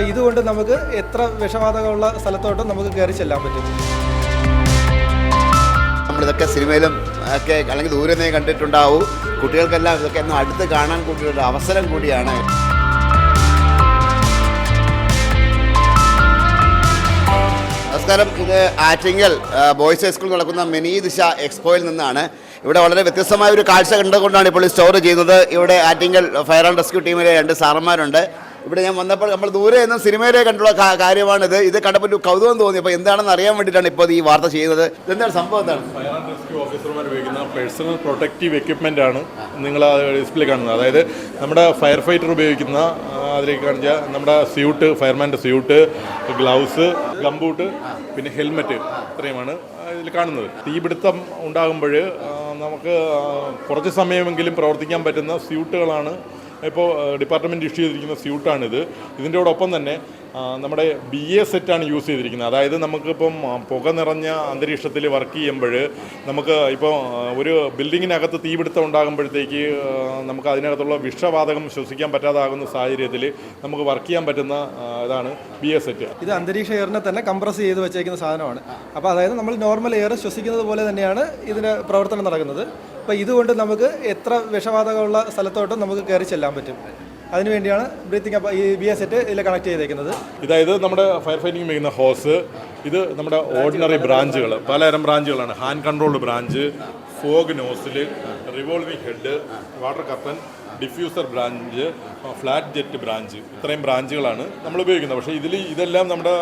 അപ്പോൾ ഇതുകൊണ്ട് നമുക്ക് എത്ര വിഷവാതകമുള്ള സ്ഥലത്തോട്ടും നമുക്ക് കയറി ചെല്ലാൻ പറ്റും. നമ്മളിതൊക്കെ സിനിമയിലും ഒക്കെ അല്ലെങ്കിൽ ദൂരെ നിന്ന് കണ്ടിട്ടുണ്ടാവും. കുട്ടികൾക്കെല്ലാം ഇതൊക്കെ ഒന്ന് അടുത്ത് കാണാൻ കൂടിയൊരു അവസരം കൂടിയാണ്. നമസ്കാരം, ഇത് ആറ്റിങ്ങൽ ബോയ്സ് ഹൈസ്കൂളിൽ നടക്കുന്ന മിനി ദിശ എക്സ്പോയിൽ നിന്നാണ്. ഇവിടെ വളരെ വ്യത്യസ്തമായ ഒരു കാഴ്ച കണ്ടുകൊണ്ടാണ് ഇപ്പോൾ സ്റ്റോർ ചെയ്യുന്നത്. ഇവിടെ ആറ്റിങ്ങൽ ഫയർ ആൻഡ് റെസ്ക്യൂ ടീമിലെ 2 സാറന്മാരുണ്ട്. ഇവിടെ ഞാൻ വന്നപ്പോൾ നമ്മൾ ദൂരെ നിന്നും സിനിമയിലെ കണ്ടുള്ള കാര്യമാണിത്. ഇത് കണ്ടപ്പോൾ ഒരു കൗതുകം തോന്നി. അപ്പോൾ എന്താണെന്ന് അറിയാൻ വേണ്ടിയിട്ടാണ് ഇപ്പോൾ ഈ വാർത്ത ചെയ്യുന്നത്. എന്താണ് സംഭവം? എന്താണ്? ഫയർ ആൻഡ് റെസ്ക്യൂ ഓഫീസർമാർ ഉപയോഗിക്കുന്ന പേഴ്സണൽ പ്രൊട്ടക്റ്റീവ് എക്യുപ്മെൻ്റ് ആണ് നിങ്ങൾ ഡിസ്പ്ലേ കാണുന്നത്. അതായത് നമ്മുടെ ഫയർ ഫൈറ്റർ ഉപയോഗിക്കുന്ന അതിലേക്ക് കാണിച്ച നമ്മുടെ സ്യൂട്ട്, ഫയർമാൻ്റെ സ്യൂട്ട്, ഗ്ലൗസ്, ഗംബൂട്ട്, പിന്നെ ഹെൽമെറ്റ്, ഇത്രയുമാണ് ഇതിൽ കാണുന്നത്. തീപിടുത്തം ഉണ്ടാകുമ്പോൾ നമുക്ക് കുറച്ച് സമയമെങ്കിലും പ്രവർത്തിക്കാൻ പറ്റുന്ന സ്യൂട്ടുകളാണ് ഇപ്പോൾ ഡിപ്പാർട്ട്മെൻറ്റ് ഇഷ്യൂ ചെയ്തിരിക്കുന്ന സ്യൂട്ടാണിത്. ഇതിൻ്റെയോടൊപ്പം തന്നെ നമ്മുടെ BA സെറ്റാണ് യൂസ് ചെയ്തിരിക്കുന്നത്. അതായത് നമുക്കിപ്പം പുക നിറഞ്ഞ അന്തരീക്ഷത്തിൽ വർക്ക് ചെയ്യുമ്പോൾ നമുക്ക് ഇപ്പോൾ ഒരു ബിൽഡിങ്ങിനകത്ത് തീപിടുത്തം ഉണ്ടാകുമ്പോഴത്തേക്ക് നമുക്ക് അതിനകത്തുള്ള വിഷവാതകം ശ്വസിക്കാൻ പറ്റാതാകുന്ന സാഹചര്യത്തിൽ നമുക്ക് വർക്ക് ചെയ്യാൻ പറ്റുന്ന ഇതാണ് BA സെറ്റ്. ഇത് അന്തരീക്ഷ എയറിനെ തന്നെ കംപ്രസ് ചെയ്ത് വെച്ചേക്കുന്ന സാധനമാണ്. അപ്പോൾ അതായത് നമ്മൾ നോർമൽ എയർ ശ്വസിക്കുന്നത് പോലെ തന്നെയാണ് ഇതിൻ്റെ പ്രവർത്തനം നടക്കുന്നത്. അപ്പോൾ ഇതുകൊണ്ട് നമുക്ക് എത്ര വിഷവാതകമുള്ള സ്ഥലത്തോട്ടും നമുക്ക് കയറി ചെല്ലാൻ പറ്റും. അതിനുവേണ്ടിയാണ് ബ്രീത്തിങ് ഈ BA സെറ്റ് ഇതിൽ കണക്ട് ചെയ്തേക്കുന്നത്. ഇതായത് നമ്മുടെ ഫയർ ഫൈറ്റിംഗ് ചെയ്യുന്ന ഹോസ്, ഇത് നമ്മുടെ ഓർഡിനറി ബ്രാഞ്ചുകൾ, പലതരം ബ്രാഞ്ചുകളാണ്. Hand controlled branch, fog nozzle, revolving head, water curtain, diffuser branch, flat jet branch, ഇത്രയും ബ്രാഞ്ചുകളാണ് നമ്മൾ ഉപയോഗിക്കുന്നത്. പക്ഷേ ഇതെല്ലാം നമ്മുടെ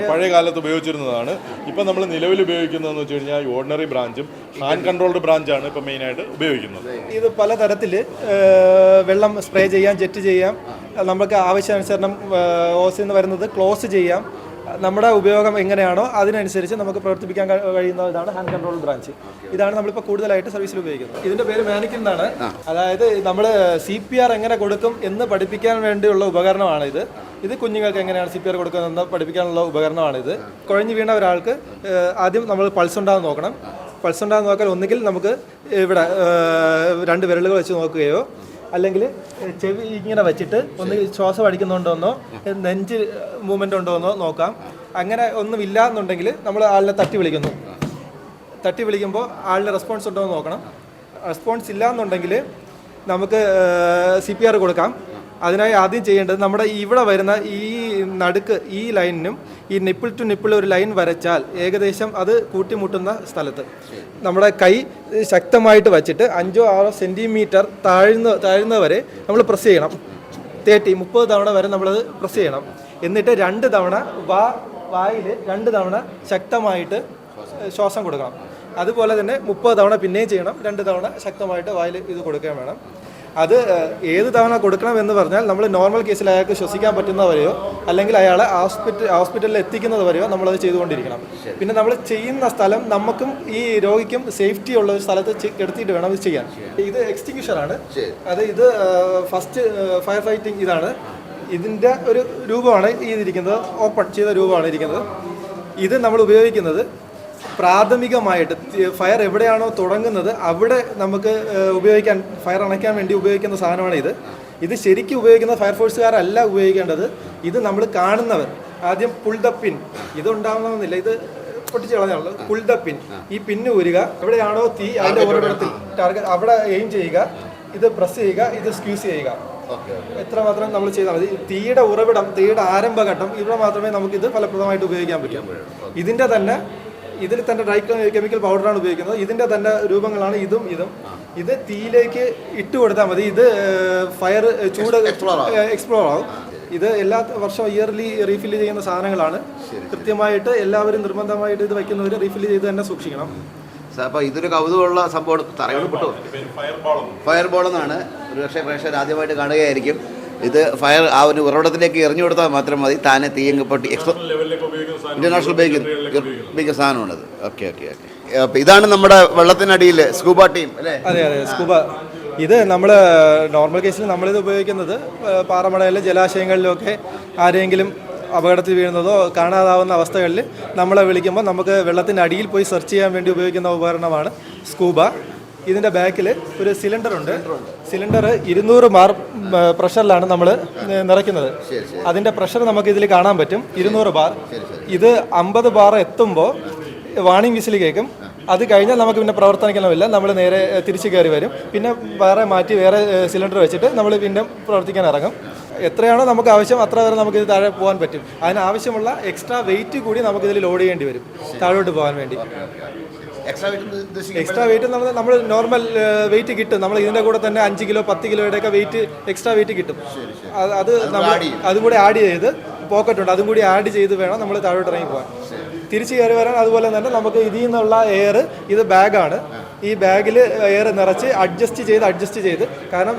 പഴയ കാലത്ത് ഉപയോഗിച്ചിരുന്നതാണ്. ഇപ്പം നമ്മൾ നിലവിൽ ഉപയോഗിക്കുന്നതെന്ന് വെച്ച് കഴിഞ്ഞാൽ ഓർഡിനറി ബ്രാഞ്ചും ഹാൻഡ് കൺട്രോൾഡ് ബ്രാഞ്ചാണ് ഇപ്പോൾ മെയിനായിട്ട് ഉപയോഗിക്കുന്നത്. ഇത് പലതരത്തിൽ വെള്ളം സ്പ്രേ ചെയ്യാം, ജെറ്റ് ചെയ്യാം, നമുക്ക് ആവശ്യാനുസരണം ഓസിൽ നിന്ന് വരുന്നത് ക്ലോസ് ചെയ്യാം. നമ്മുടെ ഉപയോഗം എങ്ങനെയാണോ അതിനനുസരിച്ച് നമുക്ക് പ്രവർത്തിപ്പിക്കാൻ കഴിയുന്ന ഇതാണ് ഹാൻഡ് കൺട്രോൾ ബ്രാഞ്ച്. ഇതാണ് നമ്മളിപ്പോൾ കൂടുതലായിട്ട് സർവീസിൽ ഉപയോഗിക്കുന്നത്. ഇതിൻ്റെ പേര് മാനിക്കിൻ എന്നാണ്. അതായത് നമ്മൾ CPR എങ്ങനെ കൊടുക്കും എന്ന് പഠിപ്പിക്കാൻ വേണ്ടിയുള്ള ഉപകരണമാണ് ഇത്. ഇത് കുഞ്ഞുങ്ങൾക്ക് എങ്ങനെയാണ് CPR കൊടുക്കുന്നതെന്ന് പഠിപ്പിക്കാനുള്ള ഉപകരണമാണിത്. കുഴഞ്ഞു വീണ ഒരാൾക്ക് ആദ്യം നമ്മൾ പൾസ് ഉണ്ടാകുന്ന നോക്കണം. പൾസ് ഉണ്ടാകുന്ന നോക്കാൻ ഒന്നുകിൽ നമുക്ക് ഇവിടെ 2 വിരലുകൾ വെച്ച് നോക്കുകയോ അല്ലെങ്കിൽ ചെവി ഇങ്ങനെ വെച്ചിട്ട് ഒന്ന് ശ്വാസം അടിക്കുന്നുണ്ടോന്നോ നെഞ്ച് മൂവ്മെൻ്റ് ഉണ്ടോയെന്നോ നോക്കാം. അങ്ങനെ ഒന്നുമില്ല എന്നുണ്ടെങ്കിൽ നമ്മൾ ആളിനെ തട്ടി വിളിക്കുന്നു. തട്ടി വിളിക്കുമ്പോൾ ആളിന് റെസ്പോൺസ് ഉണ്ടോ എന്ന് നോക്കണം. റെസ്പോൺസ് ഇല്ല എന്നുണ്ടെങ്കിൽ നമുക്ക് CPR കൊടുക്കാം. അതിനായി ആദ്യം ചെയ്യേണ്ടത് നമ്മുടെ ഇവിടെ വരുന്ന ഈ നടുക്ക് ഈ ലൈനിനും ഈ നിപ്പിൾ ടു നിപ്പിൾ ഒരു ലൈൻ വരച്ചാൽ ഏകദേശം അത് കൂട്ടിമുട്ടുന്ന സ്ഥലത്ത് നമ്മുടെ കൈ ശക്തമായിട്ട് വച്ചിട്ട് 5-6 സെൻറ്റിമീറ്റർ താഴ്ന്ന വരെ നമ്മൾ പ്രസ് ചെയ്യണം. 30 തവണ വരെ നമ്മളത് പ്രസ് ചെയ്യണം. എന്നിട്ട് 2 തവണ വായിൽ 2 തവണ ശക്തമായിട്ട് ശ്വാസം കൊടുക്കണം. അതുപോലെ തന്നെ 30 തവണ പിന്നെയും ചെയ്യണം. 2 തവണ ശക്തമായിട്ട് വായിൽ ഇത് കൊടുക്കുകയും വേണം. അത് ഏത് തവണ കൊടുക്കണം എന്ന് പറഞ്ഞാൽ നമ്മൾ നോർമൽ കേസിൽ അയാൾക്ക് ശ്വസിക്കാൻ പറ്റുന്നവരെയോ അല്ലെങ്കിൽ അയാളെ ഹോസ്പിറ്റലിൽ എത്തിക്കുന്നത് വരെയോ നമ്മളത് ചെയ്തുകൊണ്ടിരിക്കണം. പിന്നെ നമ്മൾ ചെയ്യുന്ന സ്ഥലം നമുക്കും ഈ രോഗിക്കും സേഫ്റ്റി ഉള്ള ഒരു സ്ഥലത്ത് കിടത്തിയിട്ട് വേണം ഇത് ചെയ്യാൻ. ഇത് എക്സ്റ്റിങ്വിഷറാണ്. ഇത് ഫസ്റ്റ് ഫയർ ഫൈറ്റിംഗ് ഇതാണ്. ഇതിൻ്റെ ഒരു രൂപമാണ് ഇതിരിക്കുന്നത്. ഓപ്പൺ ചെയ്ത രൂപമാണ് ഇരിക്കുന്നത്. ഇത് നമ്മൾ ഉപയോഗിക്കുന്നത് പ്രാഥമികമായിട്ട് ഫയർ എവിടെയാണോ തുടങ്ങുന്നത് അവിടെ നമുക്ക് ഉപയോഗിക്കാൻ, ഫയർ അണയ്ക്കാൻ വേണ്ടി ഉപയോഗിക്കുന്ന സാധനമാണ് ഇത്. ഇത് ശരിക്കും ഉപയോഗിക്കുന്ന ഫയർഫോഴ്സുകാരല്ല ഉപയോഗിക്കേണ്ടത്. ഇത് നമ്മൾ കാണുന്നവർ ആദ്യം പുൾ ദ പിൻ, ഇത് ഉണ്ടാവണമെന്നില്ല, ഇത് പൊട്ടിച്ച് കളഞ്ഞാണല്ലോ. പുൾ ദ പിൻ, ഈ പിന്ന് ഊരുക, എവിടെയാണോ തീ അതിൻ്റെ ഉറവിടത്തിൽ ടാർഗറ്റ് അവിടെ എയിം ചെയ്യുക, ഇത് പ്രസ് ചെയ്യുക, ഇത് സ്ക്യൂസ് ചെയ്യുക. എത്രമാത്രം നമ്മൾ ചെയ്താൽ മതി. തീയുടെ ഉറവിടം, തീയുടെ ആരംഭഘട്ടം ഇവിടെ മാത്രമേ നമുക്കിത് ഫലപ്രദമായിട്ട് ഉപയോഗിക്കാൻ പറ്റൂ. ഇതിൽ തന്നെ ഡ്രൈ കെമിക്കൽ പൗഡറാണ് ഉപയോഗിക്കുന്നത്. ഇതിൻ്റെ തന്നെ രൂപങ്ങളാണ് ഇതും. ഇത് തീയിലേക്ക് ഇട്ട് കൊടുത്താൽ മതി. ഇത് ഫയർ ചൂട് എക്സ്പ്ലോർ ആവും. ഇത് എല്ലാ വർഷവും ഇയർലി റീഫില്ല് ചെയ്യുന്ന സാധനങ്ങളാണ്. കൃത്യമായിട്ട് എല്ലാവരും നിർബന്ധമായിട്ട് ഇത് വയ്ക്കുന്നവർ റീഫില്ല് ചെയ്ത് തന്നെ സൂക്ഷിക്കണം. അപ്പോൾ ഇതൊരു കൗതുകമുള്ള സംഭവം. ഫയർ ബോൾ എന്നാണ്. ഒരുപക്ഷെ പ്രേക്ഷകർ ആദ്യമായിട്ട് കാണുകയായിരിക്കും. ഇത് ഫയർ ആ ഒരു ഉറവിടത്തിലേക്ക് എറിഞ്ഞു കൊടുത്താൽ മാത്രം മതി, താനെ തീയങ്ങ് പൊട്ടി ഇന്റർനാഷണൽ ഉപയോഗിക്കുന്ന സാധനമാണത്. ഓക്കെ. ഇതാണ് നമ്മുടെ വെള്ളത്തിനടിയിൽ സ്കൂബ ടീം അല്ലേ? അതെ, സ്കൂബ. ഇത് നമ്മൾ നോർമൽ കേസിൽ നമ്മളിത് ഉപയോഗിക്കുന്നത് പാറമടയിലെ ജലാശയങ്ങളിലൊക്കെ ആരെങ്കിലും അപകടത്തിൽ വീഴുന്നതോ കാണാതാവുന്ന അവസ്ഥകളിൽ നമ്മളെ വിളിക്കുമ്പോൾ നമുക്ക് വെള്ളത്തിൻ്റെ അടിയിൽ പോയി സെർച്ച് ചെയ്യാൻ വേണ്ടി ഉപയോഗിക്കുന്ന ഉപകരണമാണ് സ്കൂബ. ഇതിൻ്റെ ബാക്കിൽ ഒരു സിലിണ്ടർ ഉണ്ട്. സിലിണ്ടർ 200 ബാർ പ്രഷറിലാണ് നമ്മൾ നിറയ്ക്കുന്നത്. അതിൻ്റെ പ്രഷർ നമുക്ക് ഇതിൽ കാണാൻ പറ്റും, 200 ബാർ. ഇത് 50 ബാർ എത്തുമ്പോൾ വാണിംഗ് വിസിൽ കേൾക്കും. അത് കഴിഞ്ഞാൽ നമുക്ക് പിന്നെ പ്രവർത്തനിക്കണമില്ല, നമ്മൾ നേരെ തിരിച്ച് കയറി വരും. പിന്നെ വേറെ മാറ്റി വേറെ സിലിണ്ടർ വെച്ചിട്ട് നമ്മൾ പിന്നെ പ്രവർത്തിക്കാൻ ഇറങ്ങും. എത്രയാണോ നമുക്ക് ആവശ്യം അത്ര വരെ നമുക്ക് ഇത് താഴെ പോകാൻ പറ്റും. അതിനാവശ്യമുള്ള എക്സ്ട്രാ വെയിറ്റ് കൂടി നമുക്കിതിൽ ലോഡ് ചെയ്യേണ്ടി വരും താഴോട്ട് പോകാൻ വേണ്ടി. എക്സ്ട്രാ വെയിറ്റ് നമ്മൾ നോർമൽ വെയിറ്റ് കിട്ടും. നമ്മൾ ഇതിൻ്റെ കൂടെ തന്നെ 5 കിലോ 10 കിലോയുടെയൊക്കെ വെയിറ്റ് എക്സ്ട്രാ വെയിറ്റ് കിട്ടും. അത് നമ്മൾ അതും കൂടി ആഡ് ചെയ്ത് പോക്കറ്റ് ഉണ്ട്, അതും കൂടി ആഡ് ചെയ്ത് വേണം നമ്മൾ താഴോട്ട് ഇറങ്ങി പോകാൻ. തിരിച്ച് കയറി വരാൻ അതുപോലെ തന്നെ നമുക്ക് ഇതിൽ നിന്നുള്ള എയർ, ഇത് ബാഗാണ്, ഈ ബാഗിൽ എയർ നിറച്ച് അഡ്ജസ്റ്റ് ചെയ്ത്, കാരണം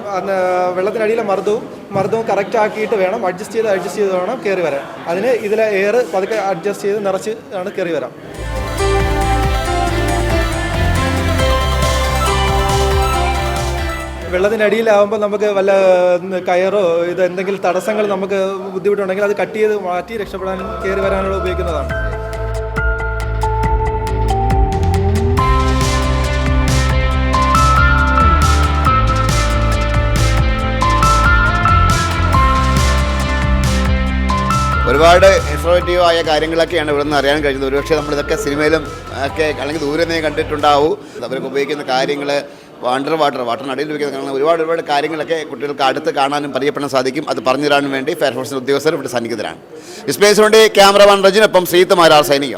വെള്ളത്തിനടിയിലെ മർദ്ദവും കറക്റ്റ് ആക്കിയിട്ട് വേണം അഡ്ജസ്റ്റ് ചെയ്ത് വേണം കയറി വരാൻ. അതിന് ഇതിലെ എയർ പതുക്കെ അഡ്ജസ്റ്റ് ചെയ്ത് നിറച്ച് ആണ് കയറി വരാം. വെള്ളത്തിൻ്റെ അടിയിലാവുമ്പോൾ നമുക്ക് വല്ല കയറോ ഇത് എന്തെങ്കിലും തടസ്സങ്ങൾ നമുക്ക് ബുദ്ധിമുട്ടുണ്ടെങ്കിൽ അത് കട്ട് ചെയ്ത് മാറ്റി രക്ഷപ്പെടാനും കയറി വരാനുള്ള ഉപയോഗിക്കുന്നതാണ്. ഒരുപാട് ഇൻഫോർമേറ്റീവ് ആയ കാര്യങ്ങളൊക്കെയാണ് ഇവിടെ നിന്ന് അറിയാൻ കഴിയുന്നത്. ഒരുപക്ഷെ നമ്മളിതൊക്കെ സിനിമയിലും ഒക്കെ അല്ലെങ്കിൽ ദൂരെ നിന്ന് കണ്ടിട്ടുണ്ടാവും. അവർക്ക് ഉപയോഗിക്കുന്ന കാര്യങ്ങൾ, വാട്ടറിനടിയിൽ ഉപയോഗിക്കുന്ന ഒരുപാട് കാര്യങ്ങളൊക്കെ കുട്ടികൾക്ക് അടുത്ത് കാണാനും പരിചയപ്പെടാൻ സാധിക്കും. അത് പറഞ്ഞു തരാനും വേണ്ടി ഫയർഫോഴ്സിൻ്റെ ഉദ്യോഗസ്ഥർ ഇവിടെ സന്നിഹിതരാണ്. ഡിസ്പ്ലേസിന് വേണ്ടി ക്യാമറമാൻ റജിനൊപ്പം ശ്രീത്ത് മാരാർ സൈനിക.